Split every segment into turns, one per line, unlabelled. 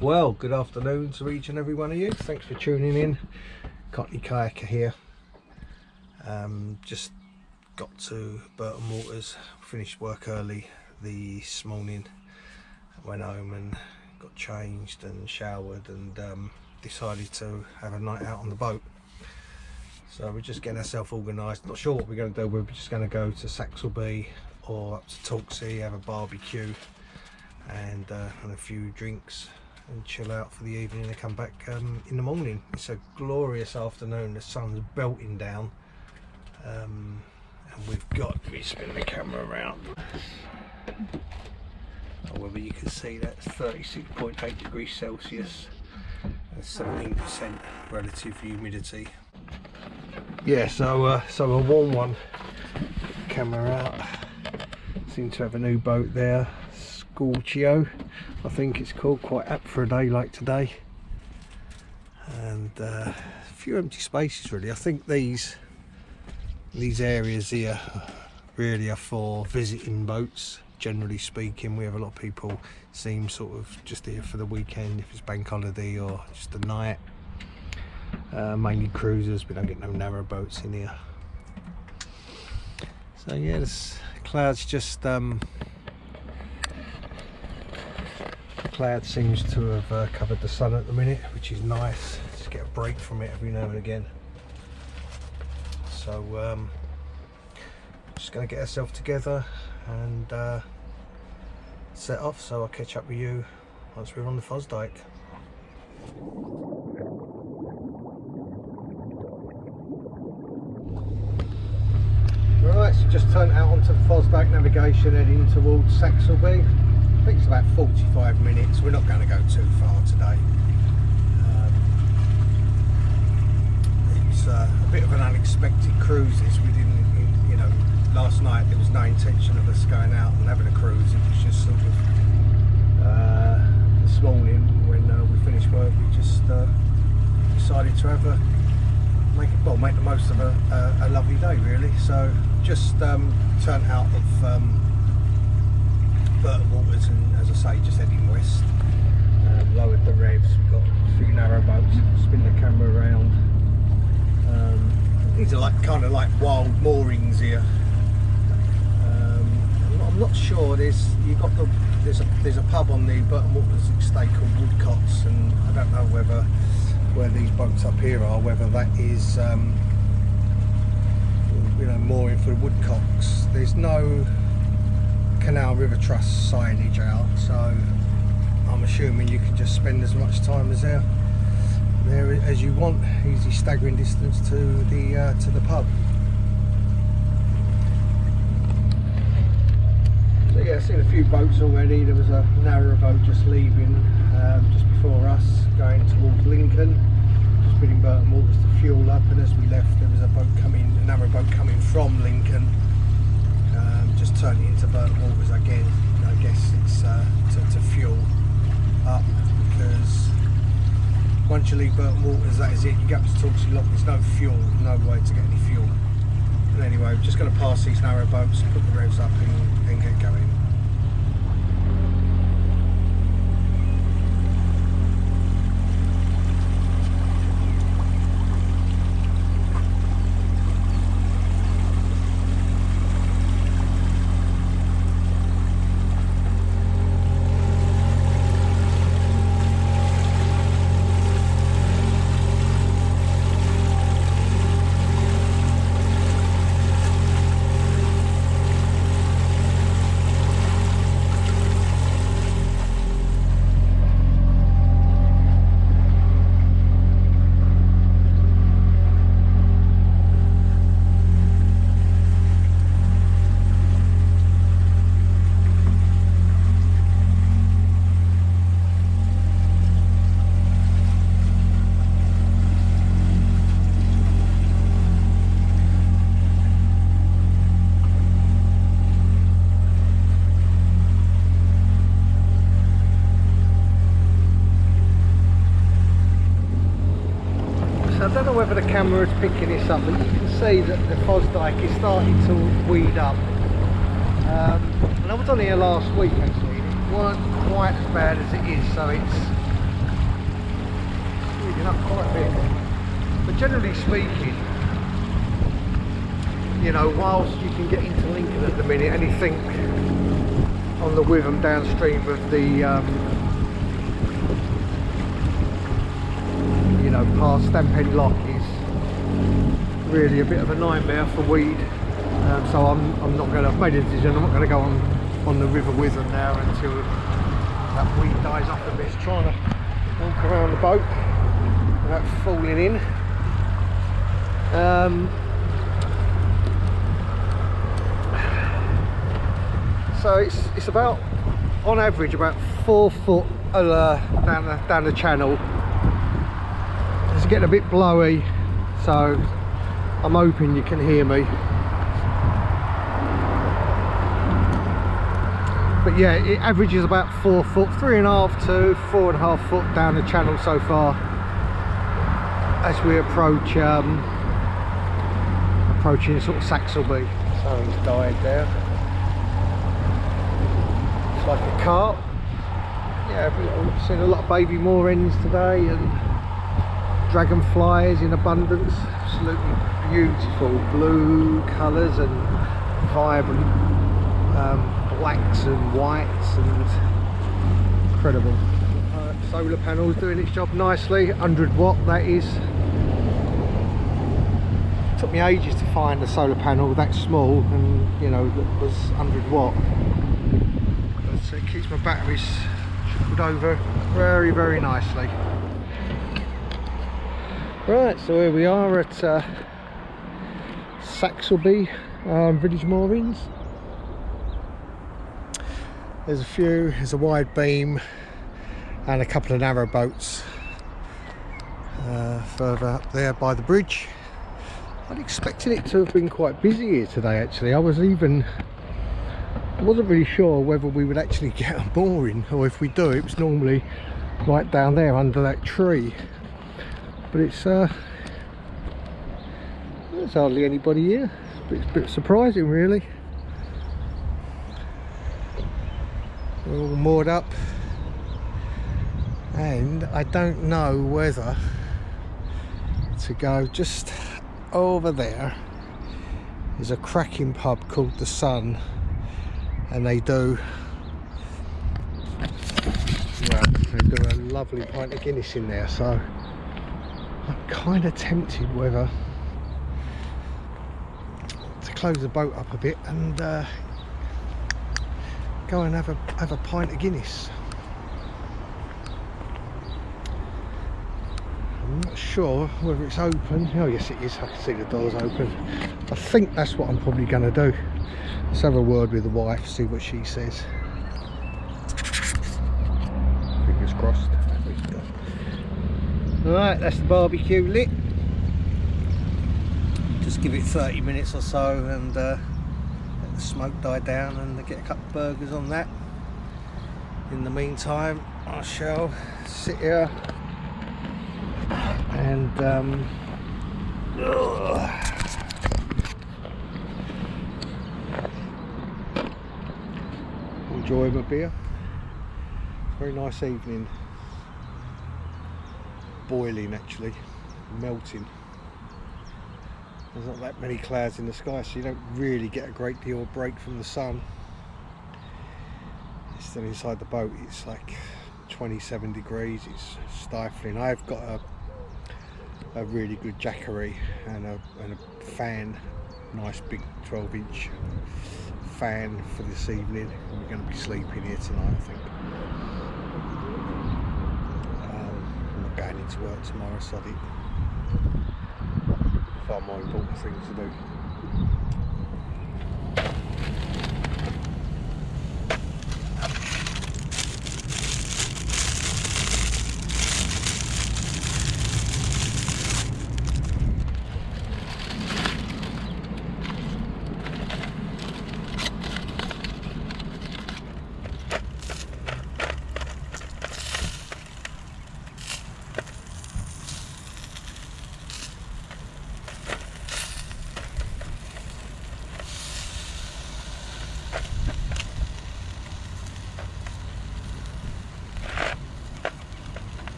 Well, good afternoon to each and every one of you. Thanks for tuning in. Cockney Kayaker here. Just got to Burton Waters, finished work early this morning. Went home and got changed and showered and decided to have a night out on the boat. So we're just getting ourselves organised. Not sure what we're going to do. We're just going to go to Saxelby or up to Torksey, have a barbecue and a few drinks and chill out for the evening and come back in the morning. It's a glorious afternoon, the sun's belting down, and we've got, let me spin the camera around, whether you can see that's 36.8 degrees Celsius and 17% relative humidity. Yeah, so a warm one. Camera out. Seem to have a new boat there, Scorchio I think it's called, quite apt for a day like today, and a few empty spaces really. I think these areas here really are for visiting boats, generally speaking. We have a lot of people seem sort of just here for the weekend, if it's bank holiday or just a night. Mainly cruisers, we don't get no narrow boats in here. So yeah, this clouds just cloud seems to have covered the sun at the minute, which is nice. Just get a break from it every now and again. So just going to get ourselves together and set off, so I'll catch up with you once we're on the Fossdyke. Right, so just turned out onto Fossdyke navigation, heading towards Saxelby. I think it's about 45 minutes. We're not going to go too far today. It's a bit of an unexpected cruise. We didn't, you know, last night there was no intention of us going out and having a cruise. It was just sort of this morning when we finished work, we just decided to have make the most of a lovely day really. So just turned out of Burton Waters, and as I say, just heading west. Lowered the revs, we've got a few narrow boats, spin the camera around. These are like kind of like wild moorings here. I'm not sure. There's a pub on the Burton Waters estate called Woodcocks, and I don't know where these boats up here are, whether that is you know, mooring for the Woodcocks. There's no Canal River Trust signage out, so I'm assuming you can just spend as much time as there as you want. Easy staggering distance to the pub. So yeah, I've seen a few boats already. There was a narrow boat just leaving just before us, going towards Lincoln. Just been in Burton Waters to fuel up, and as we left there was a narrow boat coming from Lincoln. Just turning into Burton Waters again. I guess it's to fuel up, because once you leave Burton Waters, that is it. You get up to Torksey Lock, there's no fuel, no way to get any fuel. But anyway, we're just going to pass these narrow boats, put the revs up and get going. I don't know whether the camera is picking this up, but you can see that the Fossdyke is starting to weed up. And I was on here last week actually, and it weren't quite as bad as it is, so picking up quite a bit. But generally speaking, you know, whilst you can get into Lincoln at the minute, anything on the Witham downstream of the, you know, past Stampen Lock is really a bit of a nightmare for weed. So I'm not going to, I've made a decision, I'm not going to go on the River Witham now until that weed dies up a bit. Just trying to walk around the boat without falling in. So it's about, on average, about 4 foot down the channel. It's getting a bit blowy, so I'm hoping you can hear me. But yeah, it averages about 4 foot, 3.5 to 4.5 foot down the channel so far as we approach approaching sort of Saxelby. Someone's died there. It's like a carp. Yeah, I've seen a lot of baby moor hens today and dragonflies in abundance. Absolutely beautiful blue colours and vibrant blacks and whites, and incredible. Solar panels doing its job nicely. 100 watt that is. Took me ages to find a solar panel that small, and you know, that was 100 watt. But it keeps my batteries shuffled over very, very nicely. Right, so here we are at Saxelby Village Moorings. There's a wide beam and a couple of narrow boats further up there by the bridge. I'd expected it to have been quite busy here today actually. I wasn't really sure whether we would actually get a mooring, or if we do, it's normally right down there under that tree. But it's there's hardly anybody here. It's a bit surprising really. We're all moored up, and I don't know whether to go just over there. There's a cracking pub called The Sun, and they do a lovely pint of Guinness in there, so I'm kind of tempted whether to close the boat up a bit and go and have a pint of Guinness. I'm not sure whether it's open. Oh yes it is, I can see the doors open. I think that's what I'm probably going to do. Let's have a word with the wife, see what she says. Fingers crossed. Alright, that's the barbecue lit. Just give it 30 minutes or so and let the smoke die down, and get a couple of burgers on that. In the meantime, I shall sit here and enjoy my beer. Very nice evening. Boiling actually, melting. There's not that many clouds in the sky, so you don't really get a great deal of break from the sun. Still inside the boat, it's like 27 degrees, it's stifling. I've got a really good jackery and a fan, nice big 12-inch fan for this evening. We're going to be sleeping here tonight, I think. I'm not going into work tomorrow, so I think far more important things to do.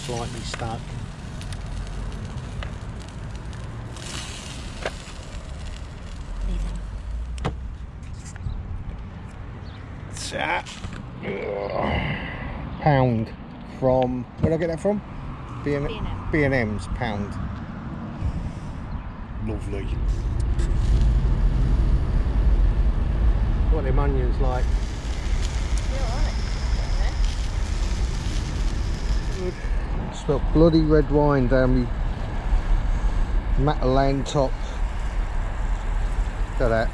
slightly stuck. Pound from, where did I get that from? B&M's pound. Lovely. What are them onions like? Good. Smell bloody red wine down the Matalan top. Look at that.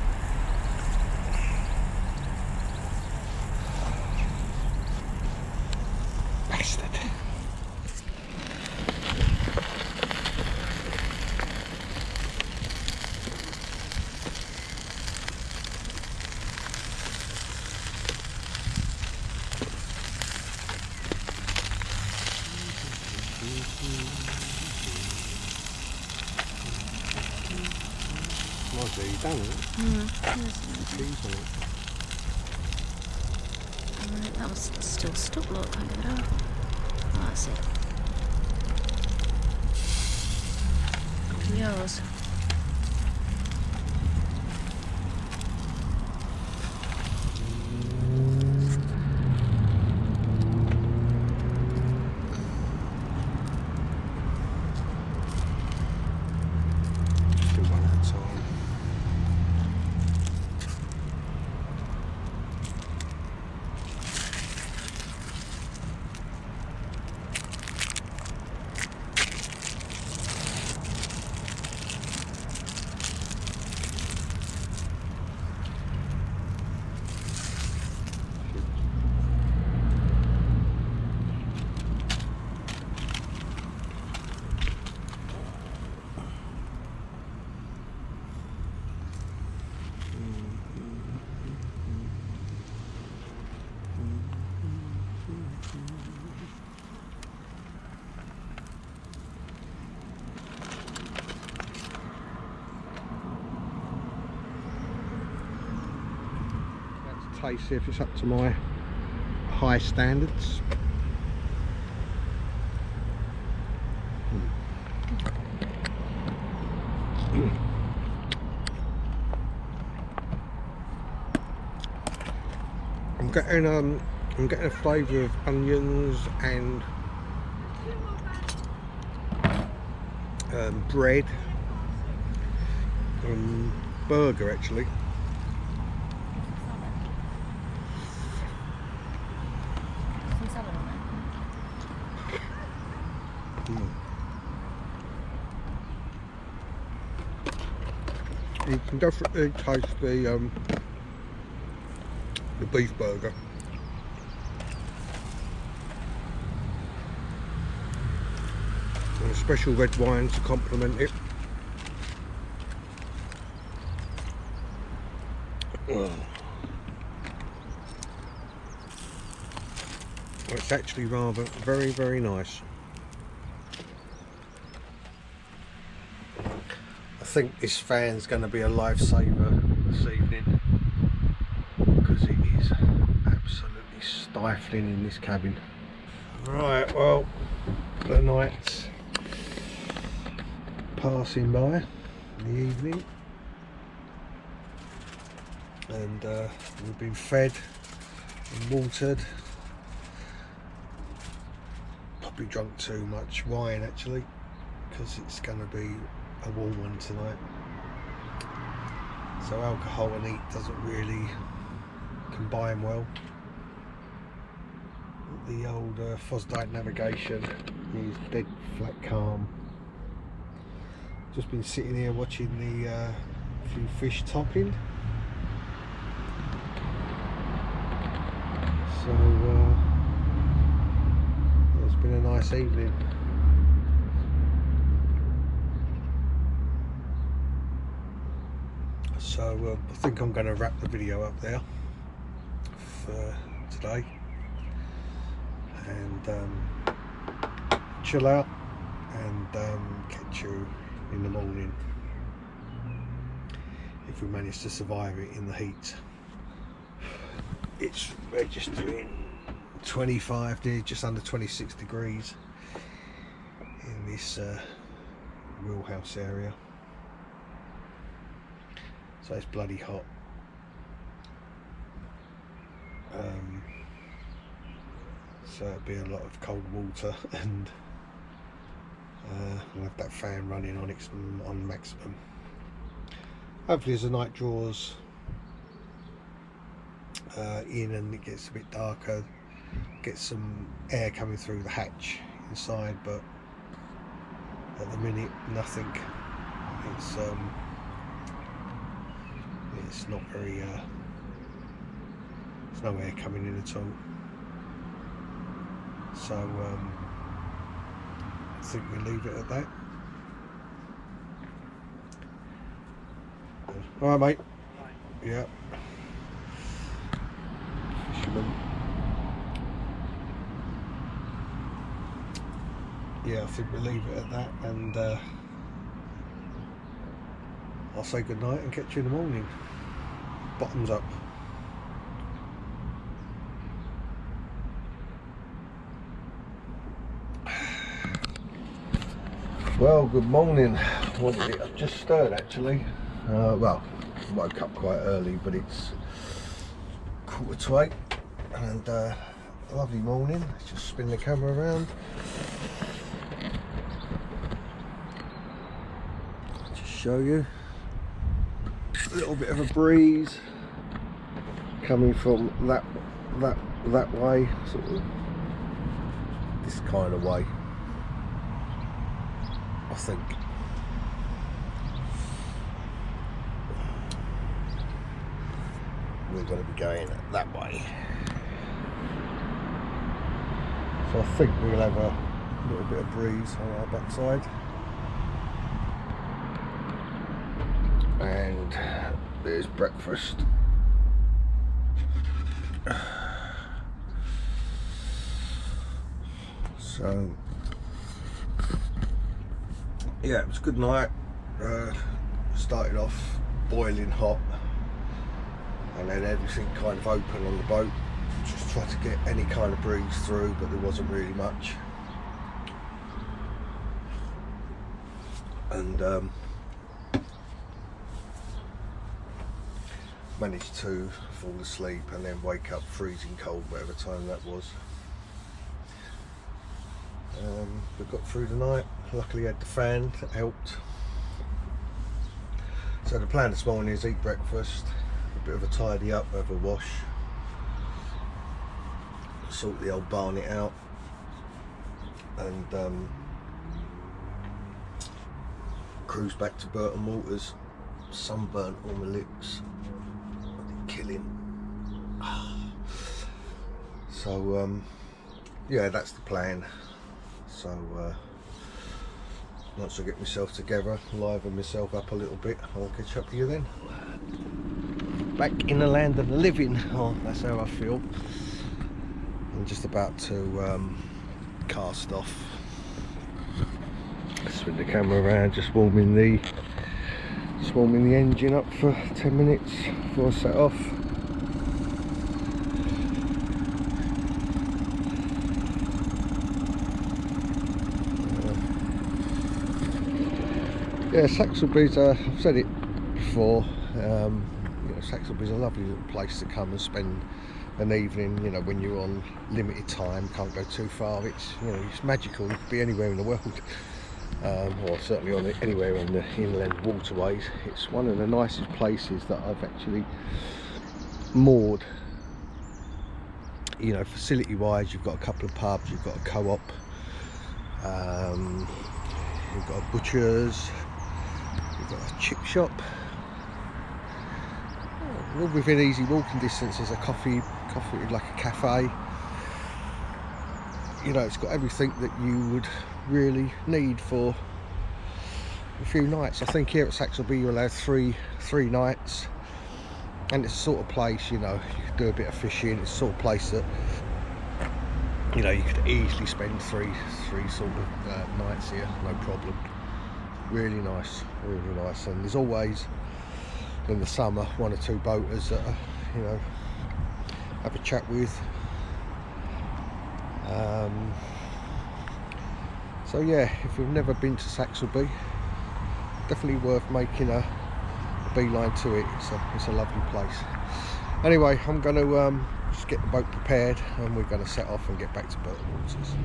Bastard. Nice that you've done it. Cheese on it.
That was still stuck, look, can't get it out. Oh, that's it. Yours.
Do one at a time. Taste, see if it's up to my high standards. I'm getting a flavour of onions and bread and burger actually. You can definitely taste the beef burger. And a special red wine to complement it. Oh. It's actually rather very nice. I think this fan's going to be a lifesaver this evening because it is absolutely stifling in this cabin. Right, well, the night's passing by in the evening and we've been fed and watered. Probably drunk too much wine actually because it's going to be a warm one tonight, so alcohol and heat doesn't really combine well. The old Fossdyke navigation is dead flat calm. Just been sitting here watching the few fish topping, so it's been a nice evening. So I think I'm going to wrap the video up there for today and chill out and catch you in the morning if we manage to survive it in the heat. We're just doing 25, just under 26 degrees this wheelhouse area. So it's bloody hot. So it'll be a lot of cold water, and we'll have that fan running on it on maximum. Hopefully as the night draws in and it gets a bit darker, get some air coming through the hatch inside, but at the minute nothing. It's not very there's no air coming in at all. So I think we'll leave it at that. Alright, mate. Yeah. Fisherman. Yeah, I think we'll leave it at that, and I'll say good night and catch you in the morning. Bottoms up. Well, good morning. What is it? I've just stirred actually. Well, I woke up quite early, but it's 7:45, and a lovely morning. Let's just spin the camera around. Just show you a little bit of a breeze coming from that way, sort of this kind of way, I think. We're going to be going that way, so I think we'll have a little bit of breeze on our backside. And there's breakfast. So yeah, it was a good night. Started off boiling hot, and then everything kind of open on the boat. Just tried to get any kind of breeze through, but there wasn't really much. And managed to fall asleep and then wake up freezing cold, whatever time that was. We got through the night. Luckily had the fan that helped. So the plan this morning is eat breakfast, a bit of a tidy up, have a wash, sort the old barnet out, and cruise back to Burton Waters. Sunburnt on my lips, killing. So yeah, that's the plan. So once I get myself together, liven myself up a little bit, I'll catch up with you then. Back in the land of the living. Oh, that's how I feel. I'm just about to cast off. Spin the camera around, just warming the engine up for 10 minutes before I set off. Yeah, Saxelby's, I've said it before, you know, Saxelby's a lovely little place to come and spend an evening, you know, when you're on limited time, can't go too far. It's, you know, it's magical. You could be anywhere in the world, or certainly on anywhere on the inland waterways. It's one of the nicest places that I've actually moored. You know, facility wise, you've got a couple of pubs, you've got a co-op, you've got a butcher's, you've got a chip shop, all within easy walking distance. There's a coffee like a cafe. You know, it's got everything that you would really need for a few nights. I think here at Saxelby you'll have three nights, and it's the sort of place, you know, you could do a bit of fishing. It's the sort of place that, you know, you could easily spend three sort of nights here, no problem. Really nice, and there's always in the summer 1 or 2 boaters that are, you know, have a chat with. So yeah, if you've never been to Saxelby, definitely worth making a beeline to it. It's a lovely place. Anyway, I'm going to just get the boat prepared and we're going to set off and get back to Burton Waters.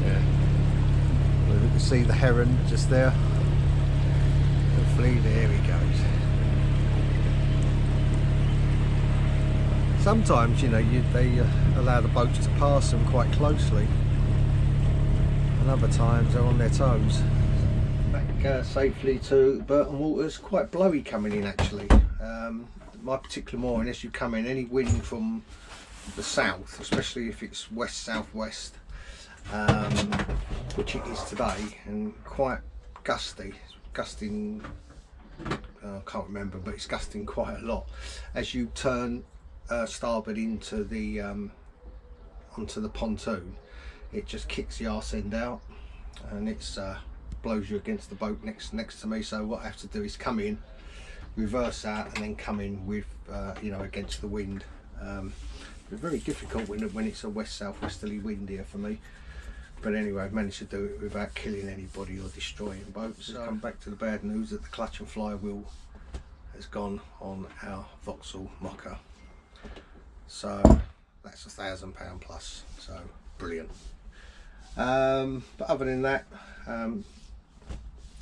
Yeah, well, we can see the heron just there. Hopefully, there he goes. Sometimes, you know, they allow the boats to pass them quite closely, and other times they're on their toes. Back safely to Burton Waters. Quite blowy coming in actually. My particular morning, as you come in, any wind from the south, especially if it's west-southwest, which it is today, and quite gusty, gusting, I can't remember, but it's gusting quite a lot. As you turn starboard into the onto the pontoon, it just kicks the arse end out, and it's blows you against the boat next to me. So what I have to do is come in, reverse out, and then come in with you know, against the wind. It's very difficult when it's a west-southwesterly wind here for me, but anyway, I've managed to do it without killing anybody or destroying boats. So come back to the bad news that the clutch and flywheel has gone on our Vauxhall Mocha. So that's £1,000 plus, so brilliant. But other than that,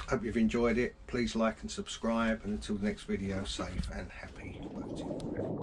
hope you've enjoyed it. Please like and subscribe, and until the next video, safe and happy boating.